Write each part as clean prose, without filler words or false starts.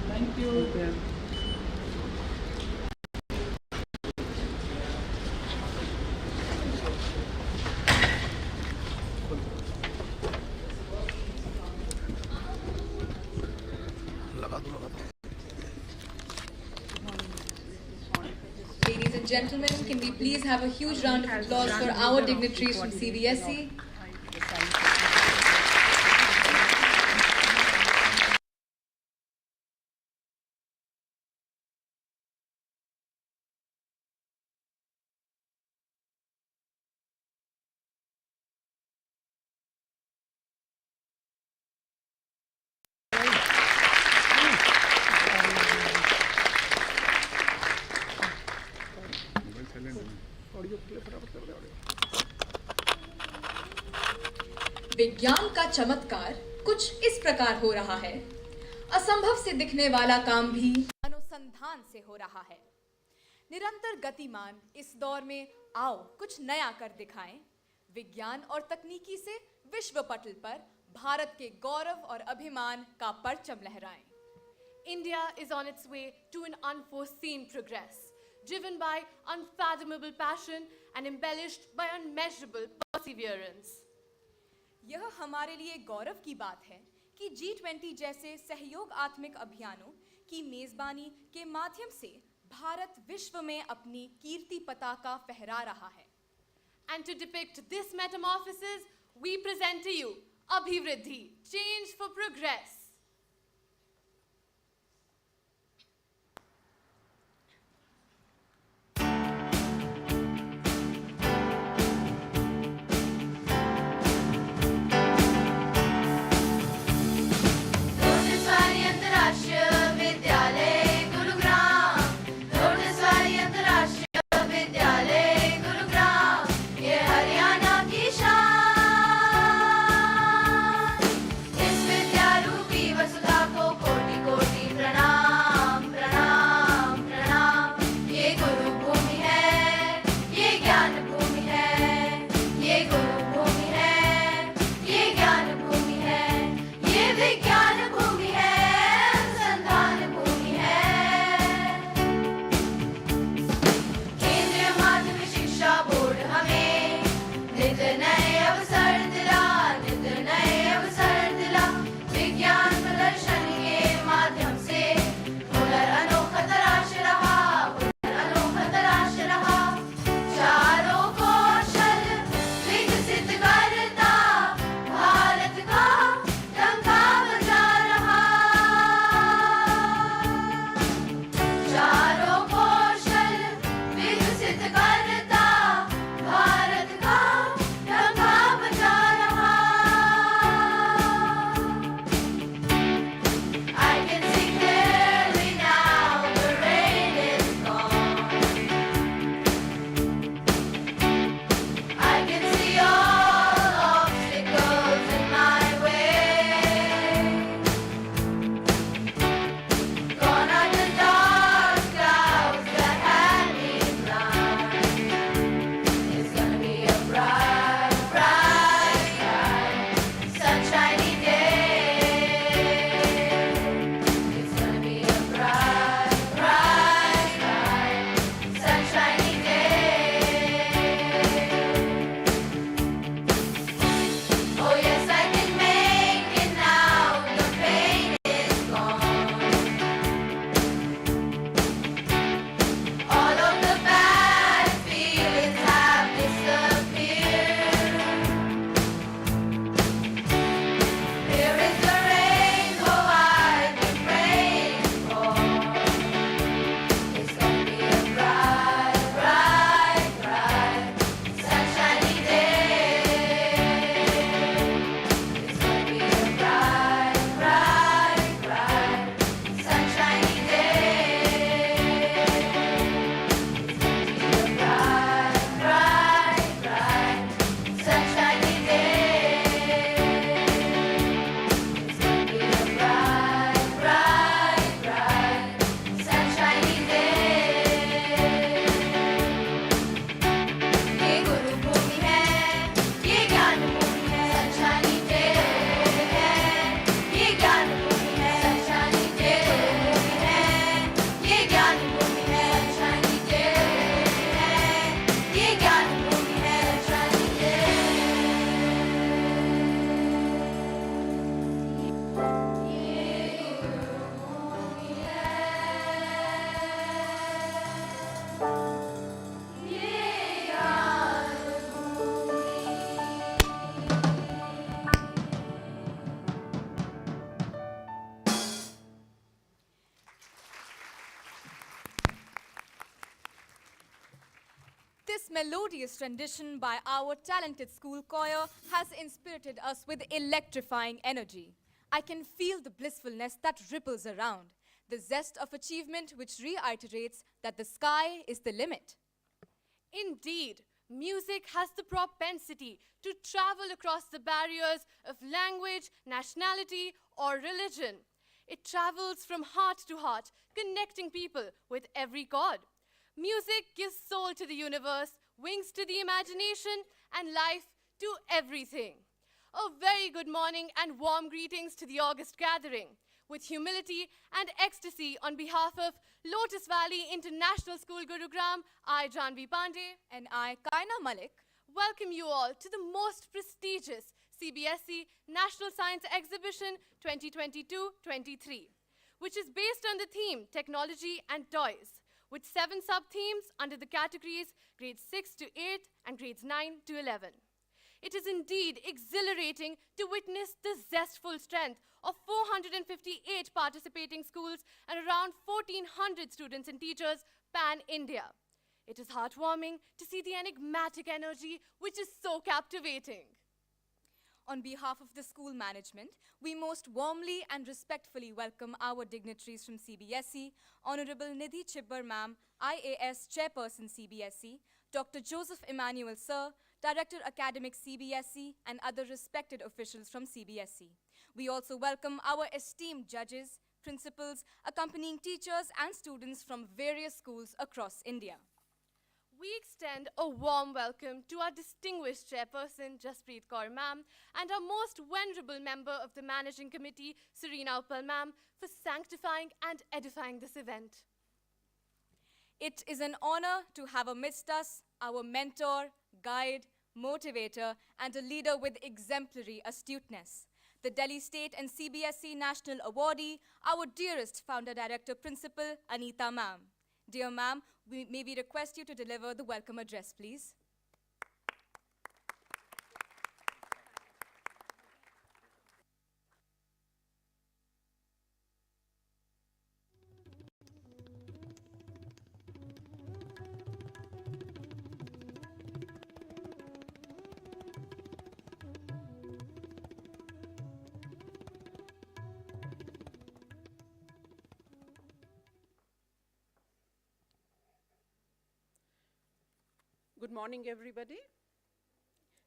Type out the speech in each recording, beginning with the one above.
Thank you. Ladies and gentlemen, can we please have a huge round of applause for our dignitaries from Cbse? विज्ञान का चमत्कार कुछ इस प्रकार हो रहा है। असंभव से दिखने वाला काम भी अनुसंधान से हो रहा है। निरंतर गतिमान इस दौर में आओ कुछ नया कर दिखाएं। विज्ञान और तकनीकी से विश्व पटल पर भारत के गौरव और अभिमान का परचम लहराएं। India is on its way to an unforeseen progress, driven by unfathomable passion and embellished by unmeasurable perseverance. यह हमारे लिए गौरव की बात है कि G20 जैसे सहयोग आत्मिक अभियानों की मेजबानी के माध्यम से भारत विश्व में अपनी कीर्ति पताका फहरा रहा है। And to depict this metamorphosis, we present to you Abhivriddhi, Change for Progress. Lotus वाली अंतर्राष्ट्रीय विद्यालय गुरुग्राम, लोटस वाली अंतर्राष्ट्रीय विद्यालय गुरुग्राम, ये हरियाणा की शान। इस विद्यारूपी This melodious rendition by our talented school choir has inspirited us with electrifying energy. I can feel the blissfulness that ripples around, the zest of achievement which reiterates that the sky is the limit. Indeed, music has the propensity to travel across the barriers of language, nationality, or religion. It travels from heart to heart, connecting people with every chord. Music gives soul to the universe, wings to the imagination, and life to everything. A very good morning and warm greetings to the August gathering. With humility and ecstasy on behalf of Lotus Valley International School Gurugram, I, Janvi Pandey, And I, Kaina Malik, welcome you all to the most prestigious Cbse National Science Exhibition 2022-23, which is based on the theme Technology and Toys, with 7 sub-themes under the categories grades 6 to 8 and grades 9 to 11. It is indeed exhilarating to witness the zestful strength of 458 participating schools and around 1,400 students and teachers pan-India. It is heartwarming to see the enigmatic energy which is so captivating. on behalf of the school management, we most warmly and respectfully welcome our dignitaries from CBSE, Honorable Nidhi Chibbar Ma'am, IAS Chairperson CBSE, Dr. Joseph Emmanuel Sir, Director Academic CBSE, and other respected officials from CBSE. We also welcome our esteemed judges, principals, accompanying teachers and students from various schools across India. We extend a warm welcome to our distinguished chairperson, Jaspreet Kaur Ma'am, and our most venerable member of the managing committee, Serena Uppal Ma'am, for sanctifying and edifying this event. It is an honor to have amidst us our mentor, guide, motivator, and a leader with exemplary astuteness. The Delhi State and CBSE National Awardee, our dearest founder director principal, Anita Ma'am. Dear Ma'am, may we request you to deliver the welcome address, please. Good morning, everybody.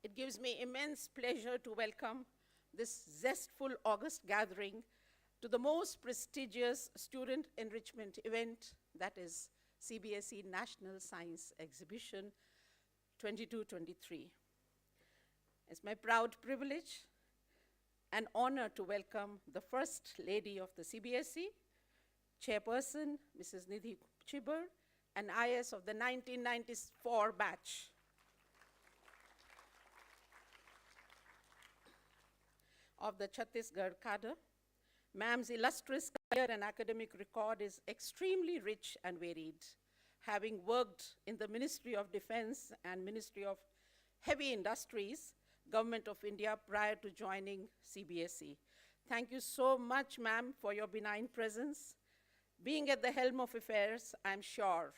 It gives me immense pleasure to welcome this zestful August gathering to the most prestigious student enrichment event, that is CBSE National Science Exhibition 22-23. It's my proud privilege and honor to welcome the First Lady of the CBSE, Chairperson, Mrs. Nidhi Chibbar, and IS of the 1994 batch. Of the Chhattisgarh cadre. Ma'am's illustrious career and academic record is extremely rich and varied, having worked in the Ministry of Defense and Ministry of Heavy Industries, Government of India, prior to joining CBSE. Thank you so much, ma'am, for your benign presence. Being at the helm of affairs, I'm sure,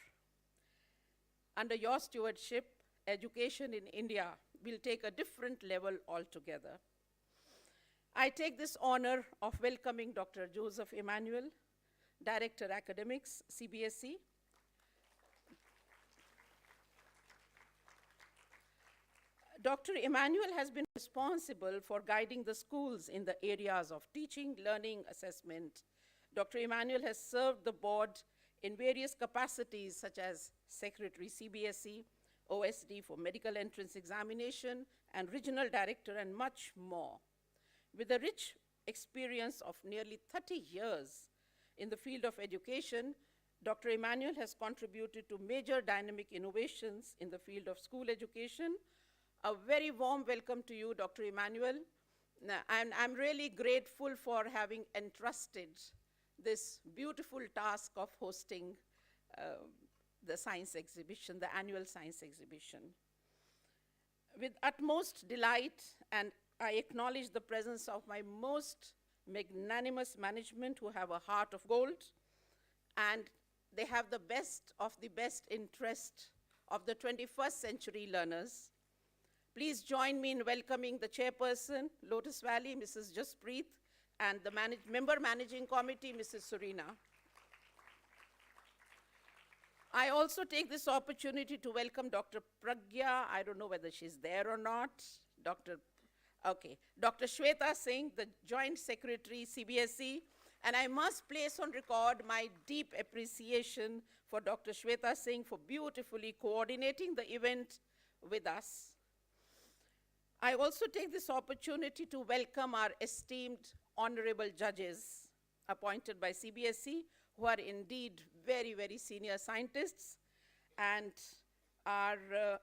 under your stewardship, education in India will take a different level altogether. I take this honor of welcoming Dr. Joseph Emmanuel, Director Academics, CBSE. Dr. Emmanuel has been responsible for guiding the schools in the areas of teaching, learning, assessment. Dr. Emmanuel has served the board in various capacities such as Secretary CBSE, OSD for Medical Entrance Examination, and Regional Director, and much more. With a rich experience of nearly 30 years in the field of education, Dr. Emmanuel has contributed to major dynamic innovations in the field of school education. A very warm welcome to you, Dr. Emmanuel. And I'm really grateful for having entrusted this beautiful task of hosting the science exhibition, the annual science exhibition. With utmost delight, and I acknowledge the presence of my most magnanimous management who have a heart of gold, and they have the best of the best interest of the 21st century learners. Please join me in welcoming the chairperson, Lotus Valley, Mrs. Jaspreet, and the member managing committee, Mrs. Surina. I also take this opportunity to welcome Dr. Pragya. I don't know whether she's there or not. Dr. Shweta Singh, the Joint Secretary, Cbse. And I must place on record my deep appreciation for Dr. Shweta Singh for beautifully coordinating the event with us. I also take this opportunity to welcome our esteemed honorable judges appointed by Cbse, who are indeed very, very senior scientists and are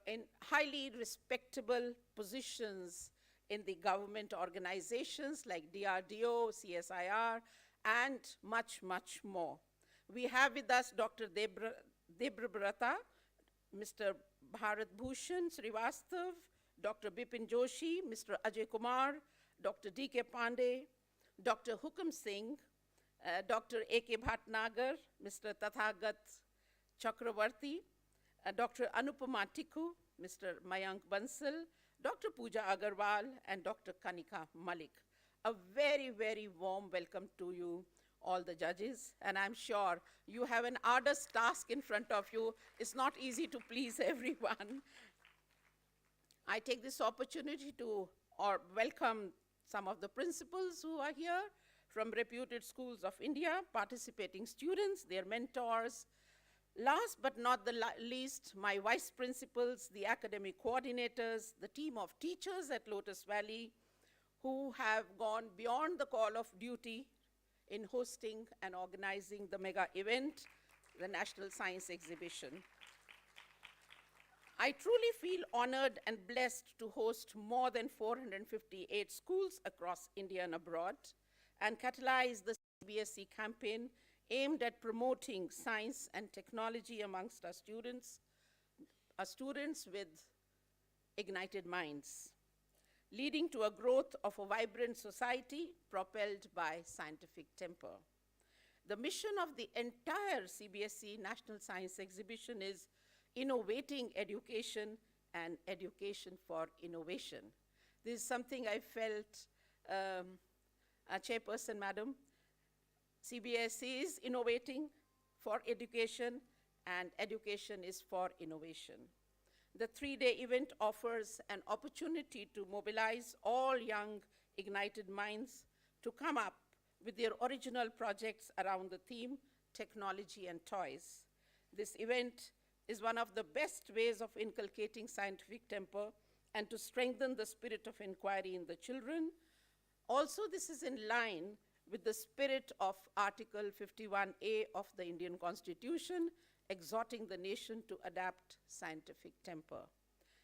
in highly respectable positions in the government organizations like DRDO, CSIR, and much, much more. We have with us Dr. Debabrata, Mr. Bharat Bhushan Srivastav, Dr. Bipin Joshi, Mr. Ajay Kumar, Dr. D.K. Pandey, Dr. Hukum Singh, Dr. A.K. Bhatnagar, Mr. Tathagat Chakravarti, Dr. Anupama Tikku, Mr. Mayank Bansal, Dr. Pooja Agarwal, and Dr. Kanika Malik. A very, very warm welcome to you, all the judges, and I'm sure you have an arduous task in front of you. It's not easy to please everyone. I take this opportunity to welcome some of the principals who are here from reputed schools of India, participating students, their mentors. Last but not the least, my vice principals, the academic coordinators, the team of teachers at Lotus Valley, who have gone beyond the call of duty in hosting and organizing the mega event, the National Science Exhibition. I truly feel honored and blessed to host more than 458 schools across India and abroad and catalyze the Cbse campaign aimed at promoting science and technology amongst our students with ignited minds, leading to a growth of a vibrant society propelled by scientific temper. The mission of the entire Cbse National Science Exhibition is innovating education and education for innovation. This is something I felt, Chairperson, Madam. Cbse is innovating for education, and education is for innovation. The three-day event offers an opportunity to mobilize all young, ignited minds to come up with their original projects around the theme, technology and toys. This event is one of the best ways of inculcating scientific temper and to strengthen the spirit of inquiry in the children. Also, this is in line with the spirit of Article 51A of the Indian Constitution, exhorting the nation to adapt scientific temper.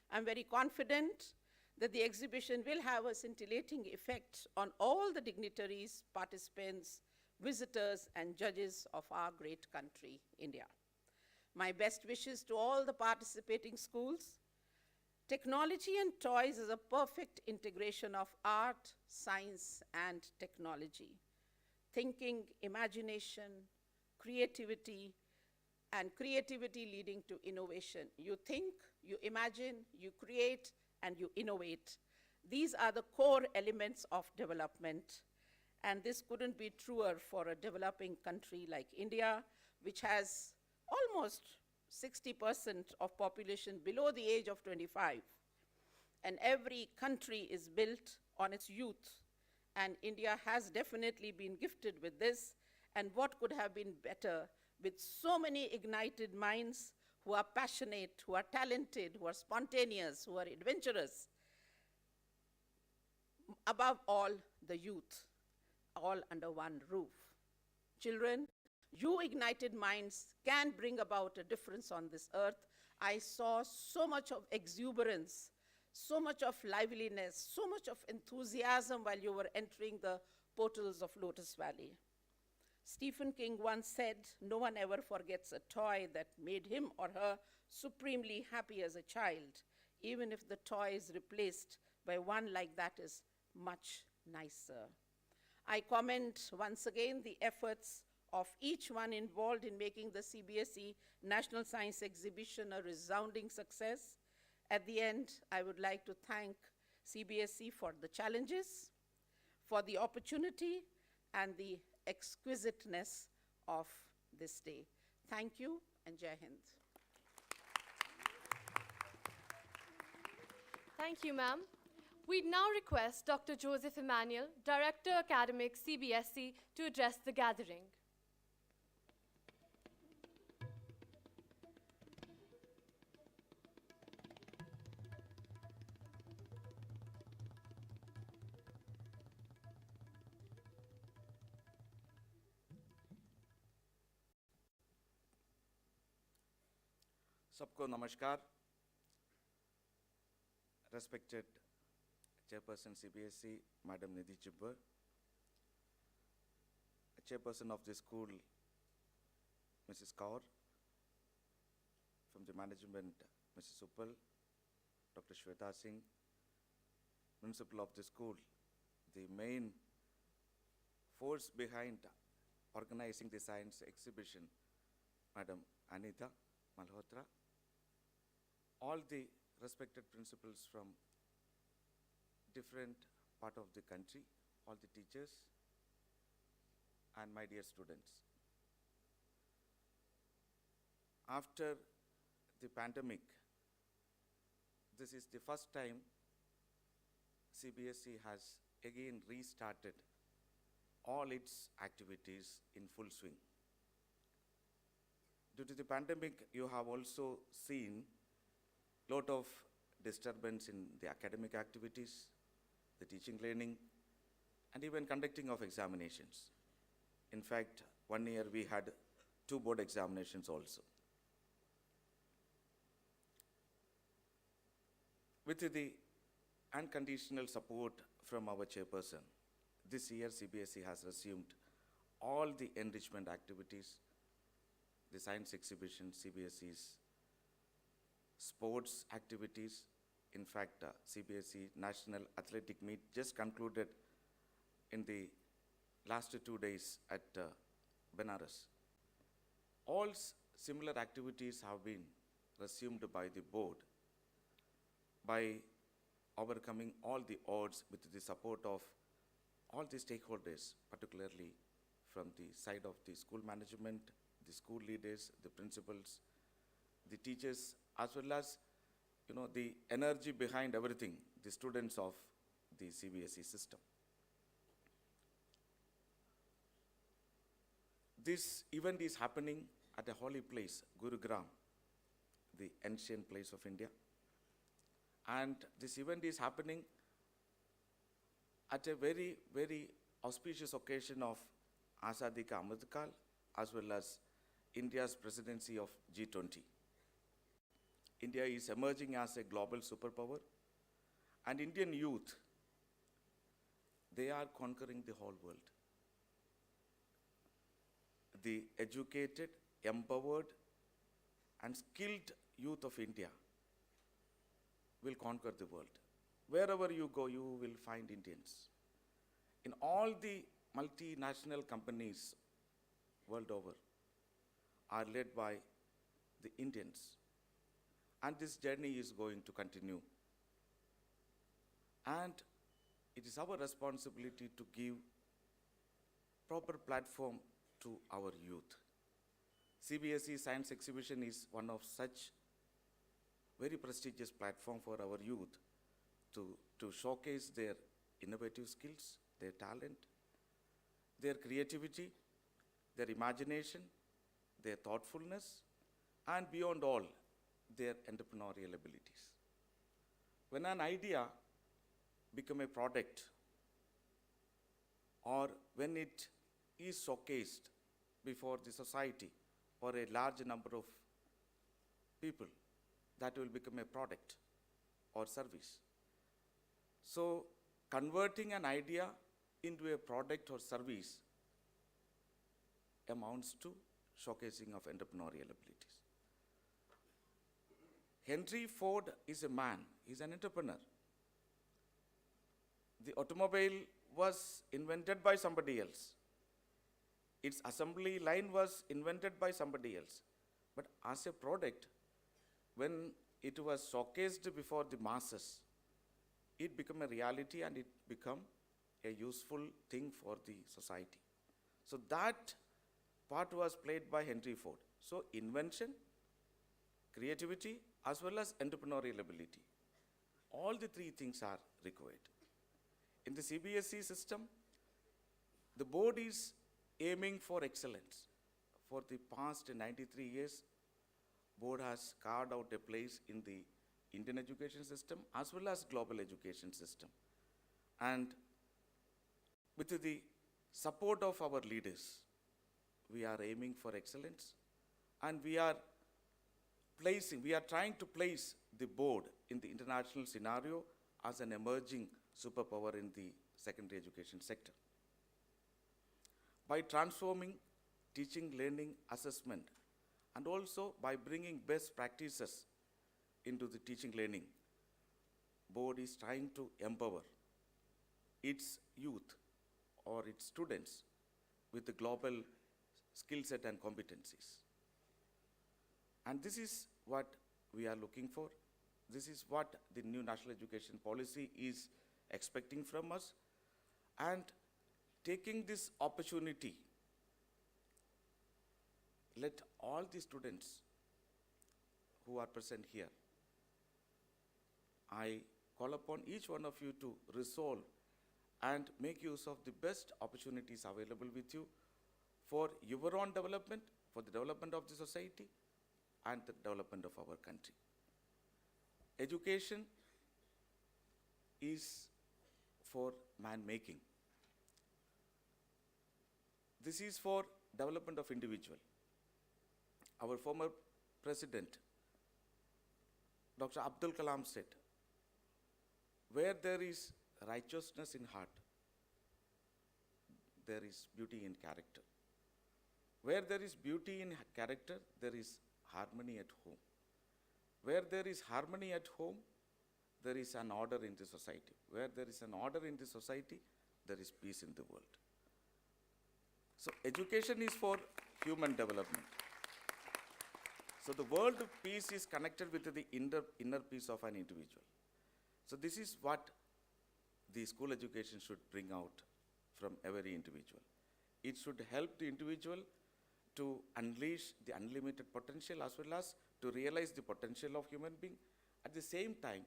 I'm very confident that the exhibition will have a scintillating effect on all the dignitaries, participants, visitors, and judges of our great country, India. My best wishes to all the participating schools. Technology and toys is a perfect integration of art, science, and technology. Thinking, imagination, creativity, and creativity leading to innovation. You think, you imagine, you create, and you innovate. These are the core elements of development. And this couldn't be truer for a developing country like India, which has almost 60% of population below the age of 25. And every country is built on its youth. And India has definitely been gifted with this. And what could have been better with so many ignited minds who are passionate, who are talented, who are spontaneous, who are adventurous. Above all, the youth, all under one roof. Children, you ignited minds can bring about a difference on this earth. I saw so much of exuberance, so much of liveliness, so much of enthusiasm while you were entering the portals of Lotus Valley. Stephen King once said, "No one ever forgets a toy that made him or her supremely happy as a child, even if the toy is replaced by one like that is much nicer." I commend once again the efforts of each one involved in making the CBSE National Science Exhibition a resounding success. At the end, I would like to thank CBSE for the challenges, for the opportunity, and the exquisiteness of this day. Thank you, and Jai Hind. Thank you, ma'am. We now request Dr. Joseph Emmanuel, Director Academic, CBSE, to address the gathering. सबको नमस्कार. Respected Chairperson CBSE, Madam Nidhi Chibber, Chairperson of the school, Mrs. Kaur, from the management, Mrs. Uppal, Dr. Shweta Singh, Principal of the school, the main force behind organizing the science exhibition, Madam Anita Malhotra, all the respected principals from different part of the country, all the teachers, and my dear students. After the pandemic, this is the first time CBSE has again restarted all its activities in full swing. Due to the pandemic, you have also seen lot of disturbance in the academic activities, the teaching, learning, and even conducting of examinations. In fact, 1 year we had 2 board examinations also. With the unconditional support from our chairperson, this year CBSE has resumed all the enrichment activities, the science exhibition, CBSE's sports activities. In fact, CBSE National Athletic Meet just concluded in the last 2 days at Benares. All similar activities have been resumed by the board by overcoming all the odds with the support of all the stakeholders, particularly from the side of the school management, the school leaders, the principals, the teachers, as well as the energy behind everything, the students of the CBSE system. This event is happening at a holy place, Gurugram, the ancient place of India. And this event is happening at a very, very auspicious occasion of Azadi Ka Amrit Kaal, as well as India's presidency of G20. India is emerging as a global superpower, and Indian youth, they are conquering the whole world. The educated, empowered, and skilled youth of India will conquer the world. Wherever you go, you will find Indians. In all the multinational companies world over are led by the Indians. And this journey is going to continue. And it is our responsibility to give proper platform to our youth. CBSE Science Exhibition is one of such very prestigious platform for our youth to showcase their innovative skills, their talent, their creativity, their imagination, their thoughtfulness, and beyond all, their entrepreneurial abilities. When an idea becomes a product, or when it is showcased before the society or a large number of people, that will become a product or service. So, converting an idea into a product or service amounts to showcasing of entrepreneurial abilities. Henry Ford is a man, he's an entrepreneur. The automobile was invented by somebody else. its assembly line was invented by somebody else. But as a product, when it was showcased before the masses, it became a reality and it became a useful thing for the society. So that part was played by Henry Ford. So invention, creativity, as well as entrepreneurial ability. All the three things are required. In the CBSE system, the board is aiming for excellence. For the past 93 years, board has carved out a place in the Indian education system as well as global education system. And with the support of our leaders, we are aiming for excellence, and we are trying to place the board in the international scenario as an emerging superpower in the secondary education sector. By transforming teaching, learning, assessment, and also by bringing best practices into the teaching learning, board is trying to empower its youth or its students with the global skill set and competencies. And this is what we are looking for. This is what the new national education policy is expecting from us. And taking this opportunity, let all the students who are present here, I call upon each one of you to resolve and make use of the best opportunities available with you for your own development, for the development of the society, and the development of our country. Education is for man-making. This is for development of individual. Our former president, Dr. Abdul Kalam said, where there is righteousness in heart, there is beauty in character. Where there is beauty in character, there is harmony at home. Where there is harmony at home, there is an order in the society. Where there is an order in the society, there is peace in the world. So education is for human development. So the world of peace is connected with the inner peace of an individual. So this is what the school education should bring out from every individual. It should help the individual to unleash the unlimited potential as well as to realize the potential of human being. At the same time,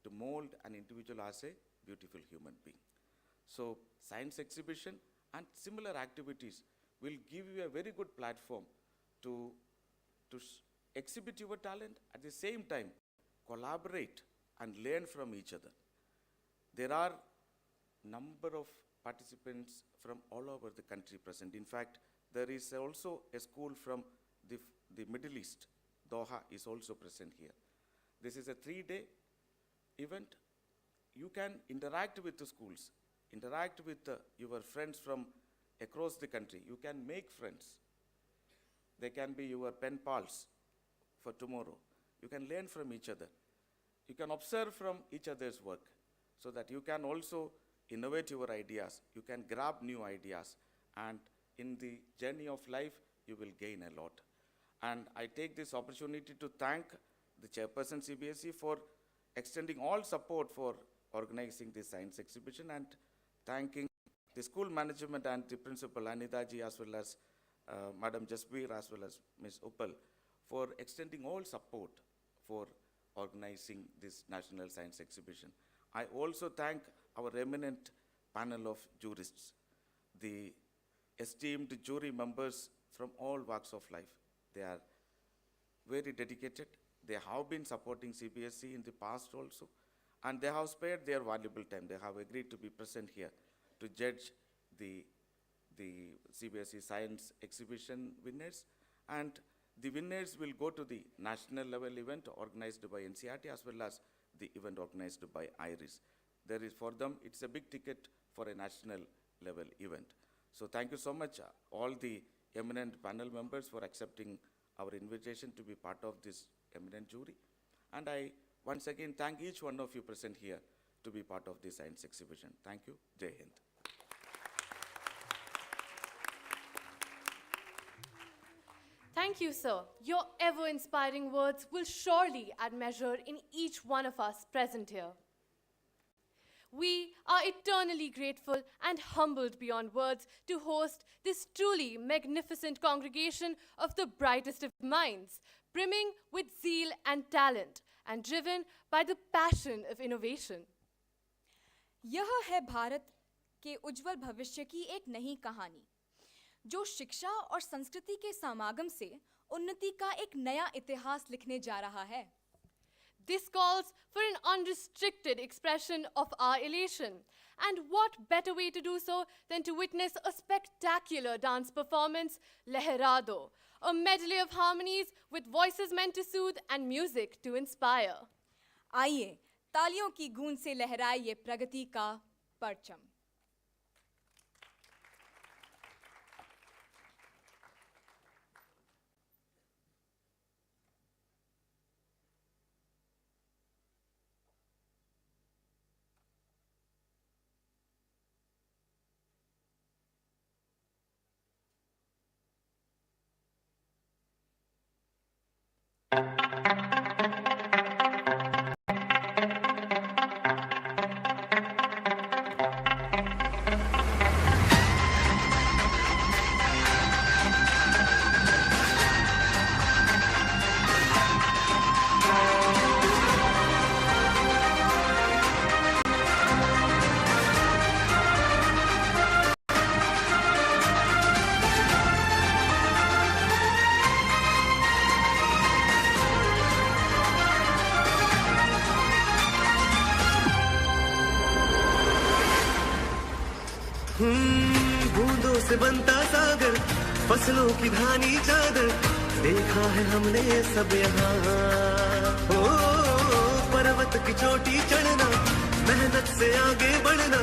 to mold an individual as a beautiful human being. So science exhibition and similar activities will give you a very good platform to exhibit your talent, at the same time collaborate and learn from each other. There are number of participants from all over the country present. In fact, there is also a school from the Middle East, Doha is also present here. This is a 3-day event. You can interact with the schools, interact with your friends from across the country. You can make friends. They can be your pen pals for tomorrow. You can learn from each other. You can observe from each other's work so that you can also innovate your ideas. You can grab new ideas, and in the journey of life, you will gain a lot. And I take this opportunity to thank the chairperson Cbse for extending all support for organizing this science exhibition, and thanking the school management and the principal Anidaji as well as Madam Jasbir as well as Ms. Uppal for extending all support for organizing this national science exhibition. I also thank our eminent panel of jurists, the esteemed jury members from all walks of life. They are very dedicated. They have been supporting Cbse in the past also, and they have spared their valuable time. They have agreed to be present here to judge the Cbse science exhibition winners, and the winners will go to the national level event organized by NCERT as well as the event organized by IRIS. There is, for them, it's a big ticket for a national level event. So thank you so much, all the eminent panel members, for accepting our invitation to be part of this eminent jury. And I once again thank each one of you present here to be part of this science exhibition. Thank you. Jai Hind. Thank you, sir. Your ever-inspiring words will surely add measure in each one of us present here. We are eternally grateful and humbled beyond words to host this truly magnificent congregation of the brightest of minds, brimming with zeal and talent, and driven by the passion of innovation. यह है भारत के उज्जवल भविष्य की एक नई कहानी, जो शिक्षा और संस्कृति के समागम से उन्नति का एक नया इतिहास लिखने जा रहा है. This calls for an unrestricted expression of our elation. And what better way to do so than to witness a spectacular dance performance, Leherado, a medley of harmonies with voices meant to soothe and music to inspire. आइए तालियों की गूंज से लहराए ये प्रगति का परचम. बूंदों से बनता सागर, फसलों की धानी चादर, देखा है हमने सब यहाँ. ओ पर्वत की चोटी चढ़ना, मेहनत से आगे बढ़ना,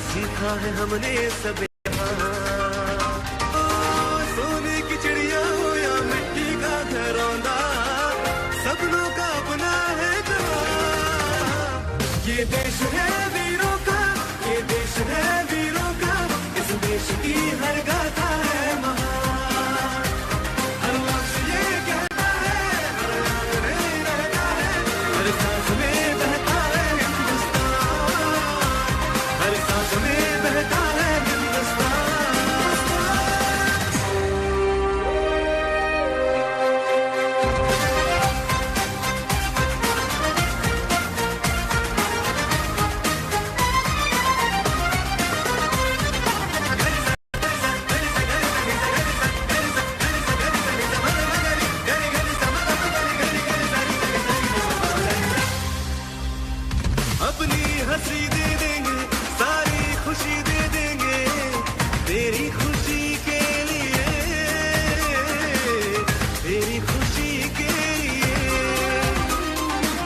सीखा है हमने सब यहाँ. ओ सोने की चिड़िया हो या मिट्टी का घरौंदा, सपनों का अपना है जवाब. ये देश है वीरों का, ये देश है वीरों का, इस देश की हर गाथा है महान. हर लफ्ज़ ये कहता है, हर याद में रहता है, हर सांस में बहता है हिंदुस्तान, हर सांस में बहता है हिंदुस्तान. अपनी हंसी दे देंगे, सारी खुशी दे देंगे, तेरी खुशी के लिए, तेरी खुशी के लिए.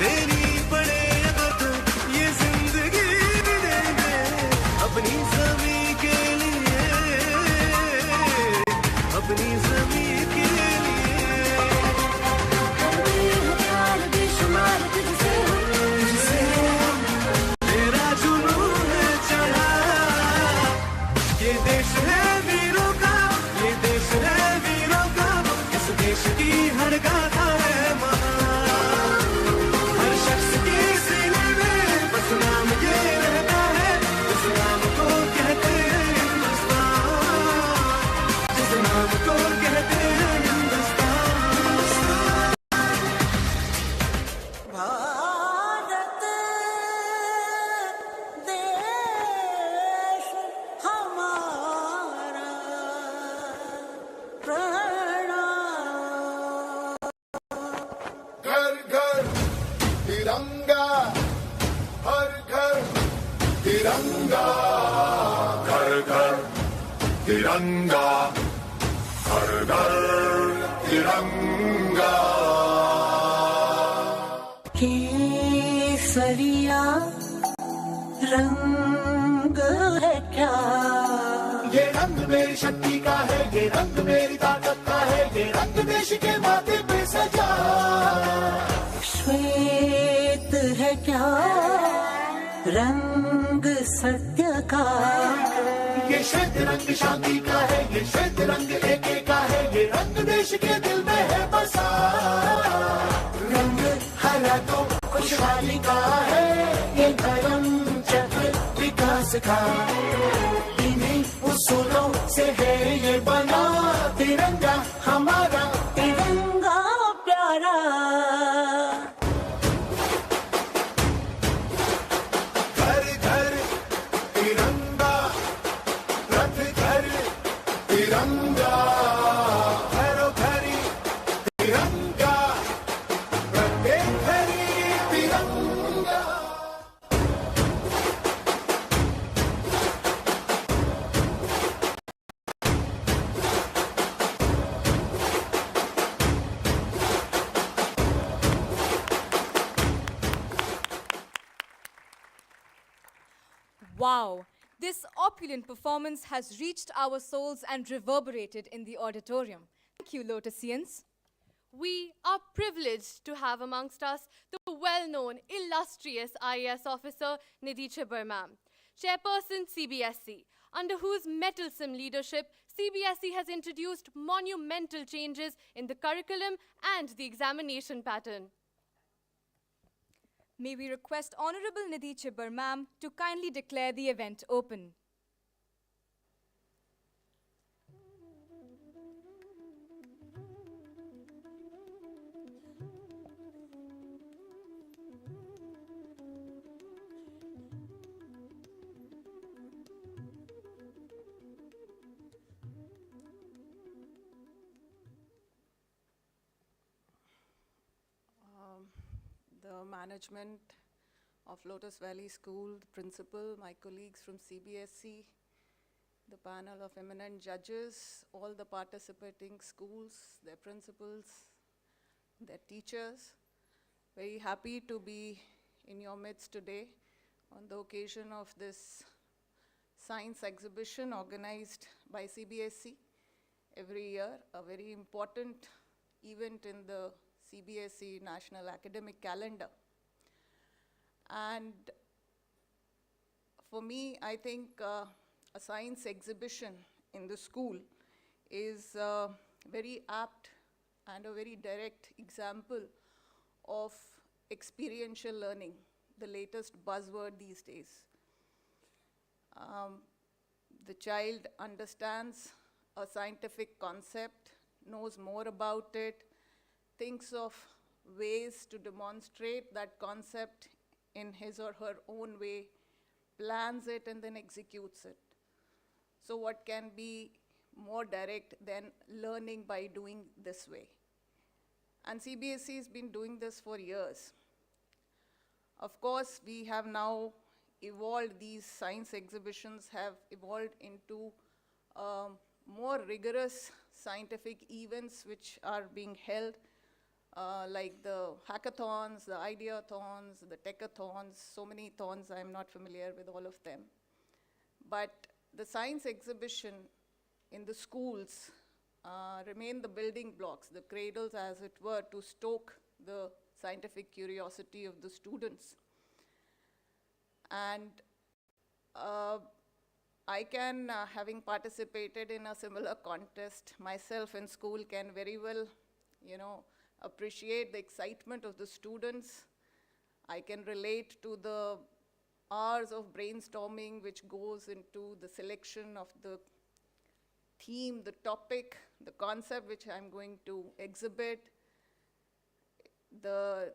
देनी पड़े अगर तो ये जिंदगी भी देंगे, अपनी ज़मीं के लिए, अपनी ज़मीं के लिए. प्यार बेशुमार तुझसे तेरा जुनून है चढ़ा. ये देश है वीरों का, ये देश है वीरों का, इस देश की हर गाथा है महान. हर शख्स की सीने में बस नाम ये रहता है, इस नाम को कहते हैं हिंदुस्तान, जिस नाम को कहते हैं हिंदुस्तान. भारत देश हमारा प्रणाम. घर घर तिरंगा, हर घर तिरंगा, घर घर तिरंगा, हर घर तिरंगा. केसरिया रंग है क्या, ये रंग मेरी शक्ति का है, ये रंग मेरी ताकत का है, ये रंग देश के माथे पे सजा. श्वेत है क्या रंग सत्य का, ये श्वेत रंग शांति का है, ये श्वेत रंग एके का है, ये रंग देश के दिल में है बसा। रंग हरा तो खुशहाली का है, ये धर्म चक्र विकास का। इन्हीं उसूलों से है ये बना तिरंगा हमारा, तिरंगा प्यारा। घर घर तिरंगा, रथ घर तिरंगा, घरों घरी तिरंगा, प्रत्येक घरी तिरंगा। Wow, this opulent performance has reached our souls and reverberated in the auditorium. Thank you, Lotusians. We are privileged to have amongst us the well-known, illustrious IAS officer Nidhi Chibber ma'am, Chairperson Cbse, under whose mettlesome leadership Cbse has introduced monumental changes in the curriculum and the examination pattern. May we request Honorable Nidhi Chibber ma'am to kindly declare the event open. The management of Lotus Valley School, the principal, my colleagues from Cbse, the panel of eminent judges, all the participating schools, their principals, their teachers. Very happy to be in your midst today on the occasion of this science exhibition organized by Cbse every year, a very important event in the Cbse national academic calendar. And for me, I think a science exhibition in the school is very apt and a very direct example of experiential learning, the latest buzzword these days. The child understands a scientific concept, knows more about it, thinks of ways to demonstrate that concept in his or her own way, plans it, and then executes it. So what can be more direct than learning by doing this way? And Cbse has been doing this for years. Of course, we have now evolved, these science exhibitions have evolved into more rigorous scientific events which are being held, like the hackathons, the ideathons, the techathons, so many thons, I'm not familiar with all of them. But the science exhibition in the schools remain the building blocks, the cradles as it were, to stoke the scientific curiosity of the students. And I can, having participated in a similar contest myself in school, can very well, appreciate the excitement of the students. I can relate to the hours of brainstorming which goes into the selection of the theme, the topic, the concept which I'm going to exhibit. The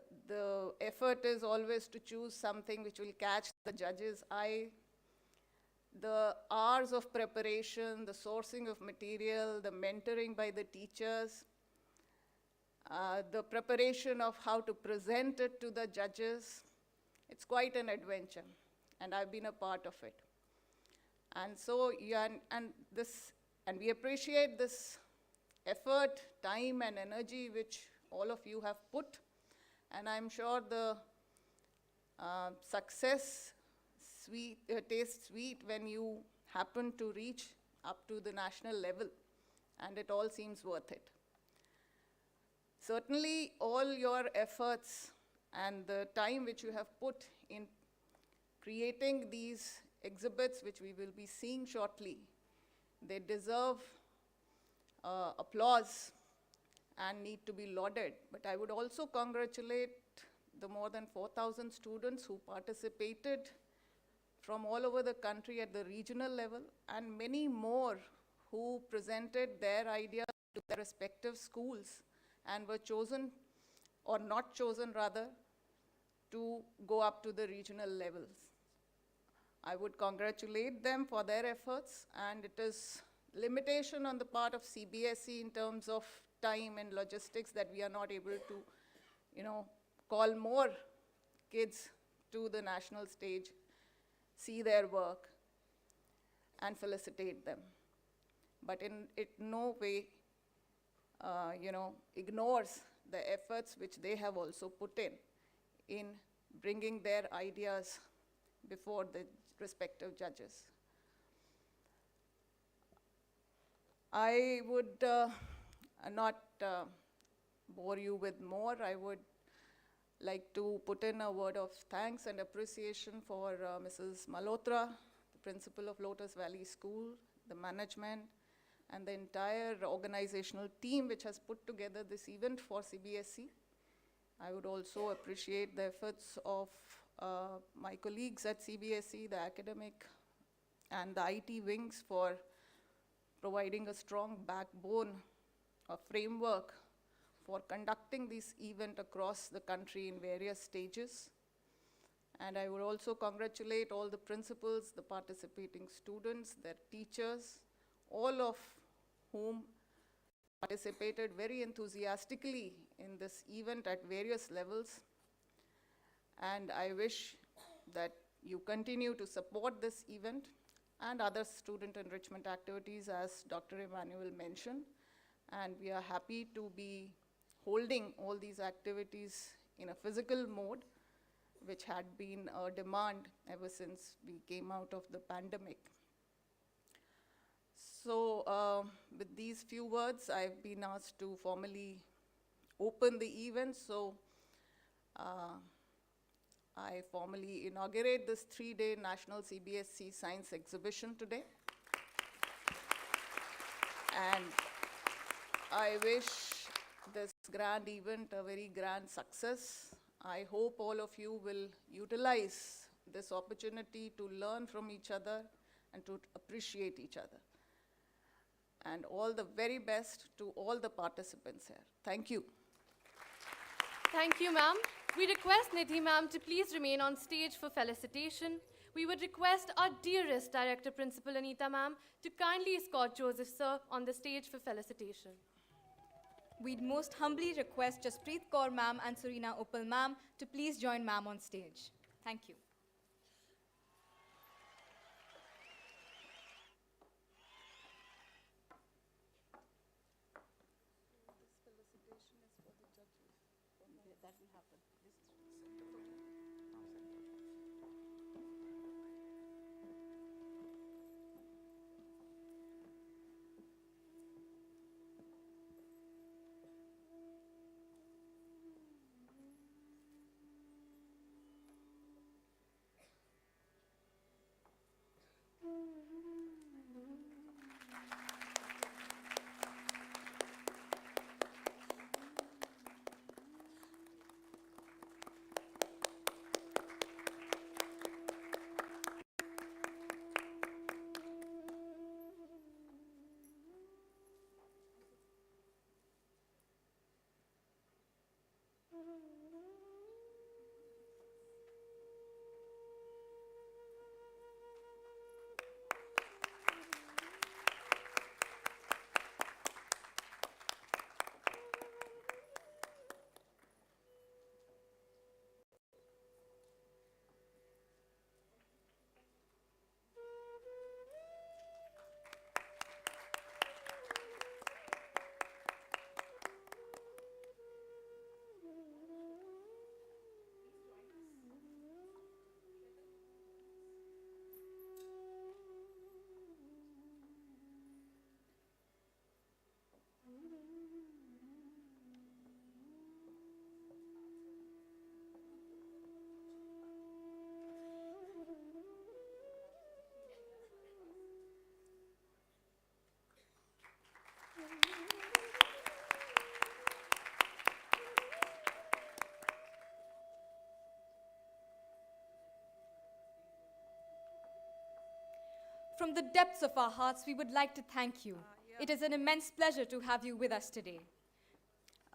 effort is always to choose something which will catch the judge's eye. The hours of preparation, the sourcing of material, the mentoring by the teachers, the preparation of how to present it to the judges, it's quite an adventure, and I've been a part of it. And so, and we appreciate this effort, time, and energy which all of you have put, and I'm sure the success tastes sweet when you happen to reach up to the national level, and it all seems worth it. Certainly, all your efforts and the time which you have put in creating these exhibits, which we will be seeing shortly, they deserve applause and need to be lauded. But I would also congratulate the more than 4,000 students who participated from all over the country at the regional level, and many more who presented their ideas to their respective schools and were chosen, or not chosen rather, to go up to the regional levels. I would congratulate them for their efforts, and it is limitation on the part of CBSE in terms of time and logistics that we are not able to, call more kids to the national stage, see their work, and felicitate them. But it no way, ignores the efforts which they have also put in bringing their ideas before the respective judges. I would not bore you with more. I would like to put in a word of thanks and appreciation for Mrs. Malhotra, the principal of Lotus Valley School, the management, and the entire organizational team which has put together this event for CBSE. I would also appreciate the efforts of my colleagues at CBSE, the academic and the IT wings, for providing a strong backbone, a framework for conducting this event across the country in various stages. And I would also congratulate all the principals, the participating students, their teachers, all of whom participated very enthusiastically in this event at various levels. And I wish that you continue to support this event and other student enrichment activities, as Dr. Emmanuel mentioned. And we are happy to be holding all these activities in a physical mode, which had been a demand ever since we came out of the pandemic. So with these few words, I've been asked to formally open the event. So I formally inaugurate this 3-day National CBSE Science Exhibition today. And I wish this grand event a very grand success. I hope all of you will utilize this opportunity to learn from each other and to appreciate each other. And all the very best to all the participants here. Thank you. Thank you, ma'am. We request Nidhi ma'am to please remain on stage for felicitation. We would request our dearest Director Principal Anita ma'am to kindly escort Joseph sir on the stage for felicitation. We'd most humbly request Jaspreet Kaur ma'am and Surina Uppal ma'am to please join ma'am on stage. Thank you. That will happen. From the depths of our hearts, we would like to thank you. It is an immense pleasure to have you with us today.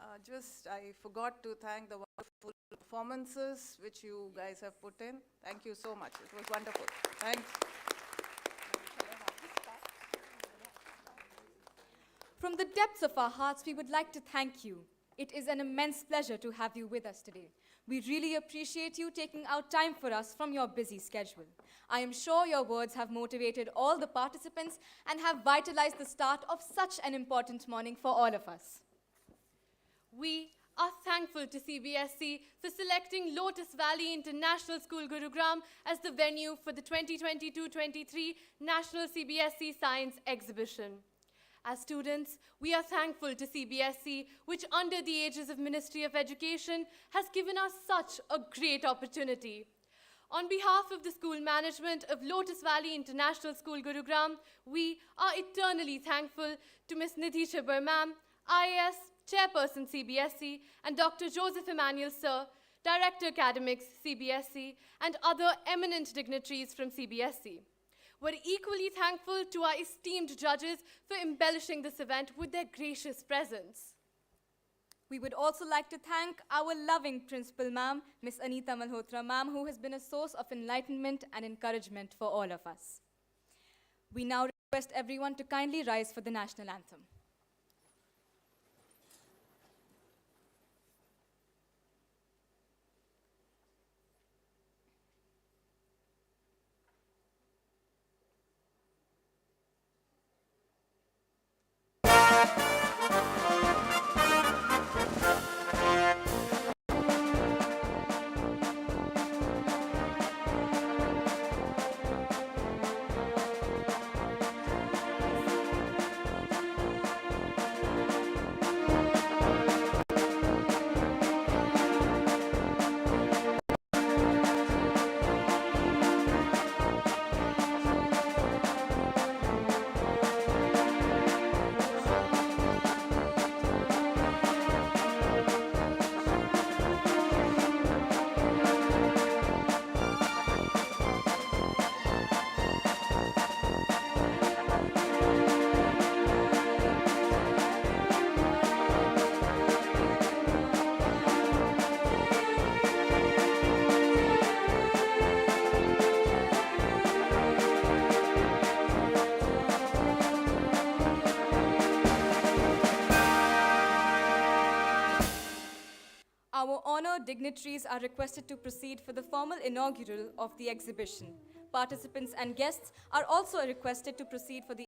I forgot to thank the wonderful performances which you guys have put in. Thank you so much. It was wonderful. Thanks. From the depths of our hearts, we would like to thank you. It is an immense pleasure to have you with us today. We really appreciate you taking out time for us from your busy schedule. I am sure your words have motivated all the participants and have vitalized the start of such an important morning for all of us. We are thankful to CBSE for selecting Lotus Valley International School Gurugram as the venue for the 2022-23 National CBSE Science Exhibition. As students, we are thankful to CBSE, which under the aegis of Ministry of Education has given us such a great opportunity. On behalf of the school management of Lotus Valley International School Gurugram, we are eternally thankful to Ms. Nidhi Chhabbar Ma'am, IAS, Chairperson CBSE, and Dr. Joseph Emmanuel Sir, Director Academics CBSE, and other eminent dignitaries from CBSE. We're equally thankful to our esteemed judges for embellishing this event with their gracious presence. We would also like to thank our loving Principal Ma'am, Ms. Anita Malhotra Ma'am, who has been a source of enlightenment and encouragement for all of us. We now request everyone to kindly rise for the national anthem. Our honored dignitaries are requested to proceed for the formal inaugural of the exhibition. Participants and guests are also requested to proceed for the